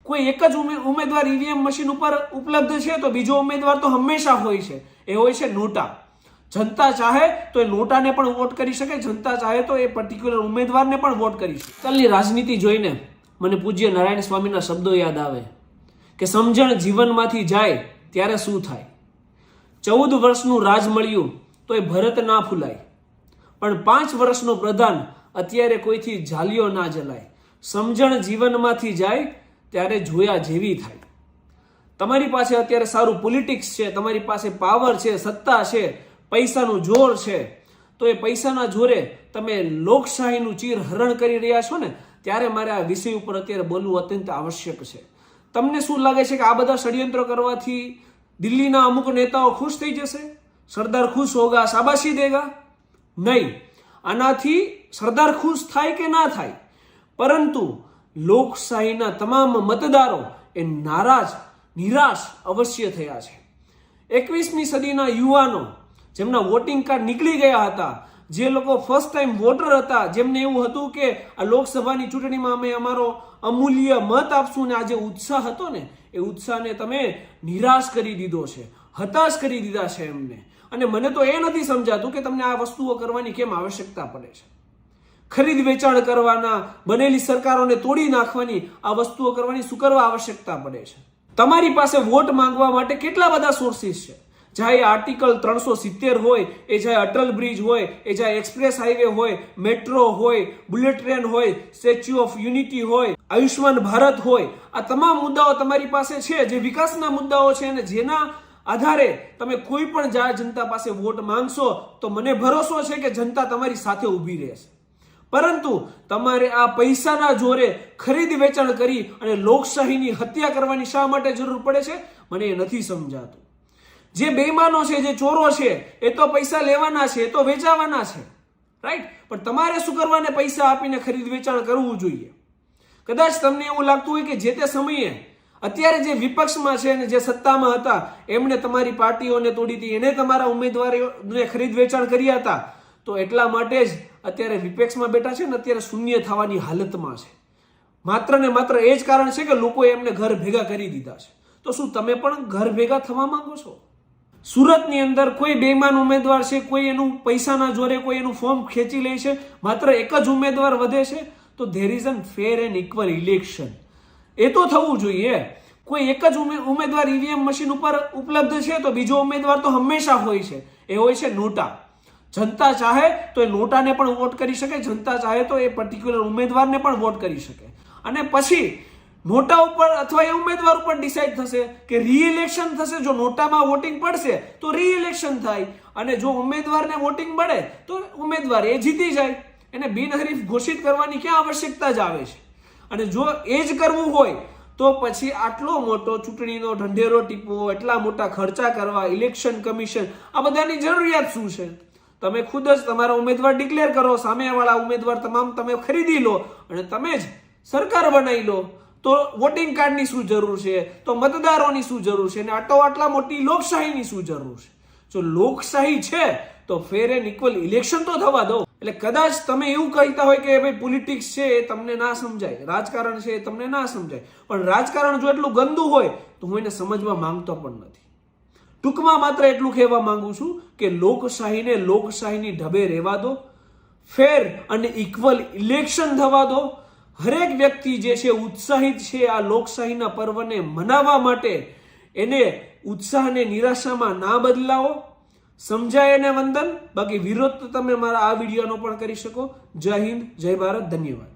કોઈ એક જ ઉમેદવાર ઈવીએમ મશીન ઉપર ઉપલબ્ધ છે તો બીજો ઉમેદવાર તો હંમેશા હોય છે, એ હોય છે નોટા. જનતા ચાહે તો એ નોટાને પણ વોટ કરી શકે, જનતા ચાહે તો એ પર્ટિક્યુલર ઉમેદવારને પણ વોટ કરી શકે. કાલની રાજનીતિ જોઈને મને પૂજ્ય નારાયણ સ્વામીના શબ્દો યાદ આવે કે સમજણ જીવનમાંથી જાય ત્યારે શું થાય. 14 વર્ષનું રાજ મળ્યું તો એ ભરત ના ફૂલાય, પણ 5 વર્ષનો પ્રધાન અત્યારે કોઈથી ઝાલિયો ના જલાય. સમજણ જીવનમાંથી જાય ત્યારે જોયા જેવી થાય. તમારી પાસે અત્યારે સારું પોલિટિક્સ છે, તમારી પાસે પાવર છે, સત્તા છે, પૈસાનું જોર છે, તો એ પૈસાના જોરે તમે લોકશાહીનું ચીર હરણ કરી રહ્યા છો ને, ત્યારે મારે આ વિષય ઉપર અત્યારે બોલવું અત્યંત આવશ્યક છે. તમને શું લાગે છે કે આ બધા ષડયંત્રો કરવાથી દિલ્હીના અમુક નેતાઓ ખુશ થઈ જશે? સરદાર ખુશ હોગા, શાબાશી દેગા? નહીં. આનાથી સરદાર ખુશ થાય કે ના થાય, પરંતુ લોકશાહીના તમામ મતદારો એ નિરાશ અવશ્ય થયા છે. 21મી સદીના યુવાનો જેમના વોટિંગ કાર્ડ નીકળી ગયા હતા, જે લોકો ફર્સ્ટ ટાઈમ વોટર હતા, જેમને એવું હતું કે આ લોકસભાની ચૂંટણીમાં અમે અમારો અમૂલ્ય મત આપશું, ને આ જે ઉત્સાહ હતો ને, એ ઉત્સાહને તમે નિરાશ કરી દીધો છે, હતાશ કરી દીધા છે એમને. અને મને તો એ નથી સમજાતું કે તમને આ વસ્તુઓ કરવાની કેમ આવશ્યકતા પડે છે. ખરીદ વેચાણ કરવાના, બનેલી સરકારોને તોડી નાખવાની, આ વસ્તુઓ કરવાની શું કરવા આવશ્યકતા પડે છે? તમારી પાસે વોટ માંગવા માટે કેટલા બધા સોર્સિસ છે. ચાહે આર્ટિકલ 370 હોય, એ ચાહે અટલ બ્રિજ હોય, એ ચાહે એક્સપ્રેસ હાઈવે હોય, મેટ્રો હોય, બુલેટ ટ્રેન હોય, સ્ટેચ્યુ ઓફ યુનિટી હોય, આયુષ્માન ભારત હોય, આ તમામ મુદ્દાઓ તમારી પાસે છે, જે વિકાસના મુદ્દાઓ છે, અને જેના આધારે તમે કોઈ પણ જનતા પાસે વોટ માંગશો તો મને ભરોસો છે કે જનતા તમારી સાથે ઊભી રહેશે. પરંતુ તમારે આ પૈસાના જોરે ખરીદ વેચાણ કરી અને લોકશાહીની હત્યા કરવાની શા માટે જરૂર પડે છે, મને એ નથી સમજાતું. જે બેઈમાનો છે, જે ચોરો છે, એ તો પૈસા લેવાના છે, એ તો વેચાવાના છે, રાઈટ? પણ તમારે શું કરવાને પૈસા આપીને ખરીદ વેચાણ કરવું જોઈએ? કદાચ તમને એવું લાગતું હોય કે જે તે સમયે અત્યારે જે વિપક્ષમાં છે અને જે સત્તામાં હતા એમણે તમારી પાર્ટીઓને તોડી હતી, એને તમારા ઉમેદવારોને ખરીદ વેચાણ કર્યા હતા, તો એટલા માટે જ અત્યારે વિપક્ષમાં બેઠા છે ને અત્યારે શૂન્ય થવાની હાલતમાં છે. માત્ર ને માત્ર એ જ કારણ છે કે લોકોએ એમને ઘર ભેગા કરી દીધા છે. તો શું તમે પણ ઘર ભેગા થવા માંગો છો? સુરતની અંદર કોઈ બેઈમાન ઉમેદવાર છે, કોઈ એનું પૈસાના જોરે કોઈ એનું ફોર્મ ખેંચી લે છે, માત્ર એક જ ઉમેદવાર વધે છે, તો there is an fair and equal election. એ તો થવું જોઈએ. કોઈ એક જ ઉમેદવાર ઈવીએમ મશીન ઉપર ઉપલબ્ધ છે તો બીજો ઉમેદવાર તો હંમેશા હોય છે, એ હોય છે નોટા. જનતા ચાહે તો એ નોટાને પણ વોટ કરી શકે, જનતા ચાહે તો એ પર્ટિક્યુલર ઉમેદવારને પણ વોટ કરી શકે. અને પછી નોટા ઉપર અથવા એ ઉમેદવાર ઉપર ડિસાઈડ થશે કે રીઇલેક્શન થશે. જો નોટામાં વોટિંગ પડશે તો રીઇલેક્શન થાય, અને જો ઉમેદવારને વોટિંગ મળે તો ઉમેદવાર એ જીતી જાય. એને બિનહરીફ ઘોષિત કરવાની ક્યાં આવશ્યકતા જ આવે છે? અને જો એ જ કરવું હોય તો પછી આટલો મોટો ચૂંટણીનો ઢંઢેરો ટીપવો, એટલા મોટા ખર્ચા કરવા, ઇલેક્શન કમિશન, આ બધાની જરૂરિયાત શું છે? તમે ખુદ જ તમારા ઉમેદવાર ડિક્લેર કરો, સામેવાળા ઉમેદવાર તમામ તમે ખરીદી લો અને તમે જ સરકાર બનાવી લો. તો વોટિંગ કાર્ડની શું જરૂર છે? તો મતદારોની શું જરૂર છે? અને આટલા મોટી લોકશાહીની શું જરૂર છે? જો લોકશાહી છે તો ફેર એન્ડ ઇક્વલ ઇલેક્શન તો થવા દો. એટલે કદાચ તમે એવું કહેતા હોય કે ભાઈ પોલિટિક્સ છે એ તમને ના સમજાય, રાજકારણ છે એ તમને ના સમજાય, પણ રાજકારણ જો એટલું ગંદુ હોય તો હું એને સમજવા માંગતો પણ નથી. ટૂંકમાં માત્ર એટલું કહેવા માંગુ છું કે લોકશાહીને લોકશાહીની ઢબે રહેવા દો, ફેર અને ઇક્વલ ઇલેક્શન થવા દો. હરેક વ્યક્તિ જે છે ઉત્સાહિત છે આ લોકશાહીના પર્વને મનાવવા માટે, એને ઉત્સાહને નિરાશામાં ના બદલાવો. સમજાય એને વંદન. બાકી વિરોધ તો તમે મારા આ વિડીયોનો પણ કરી શકો. જય હિન્દ, જય ભારત, ધન્યવાદ.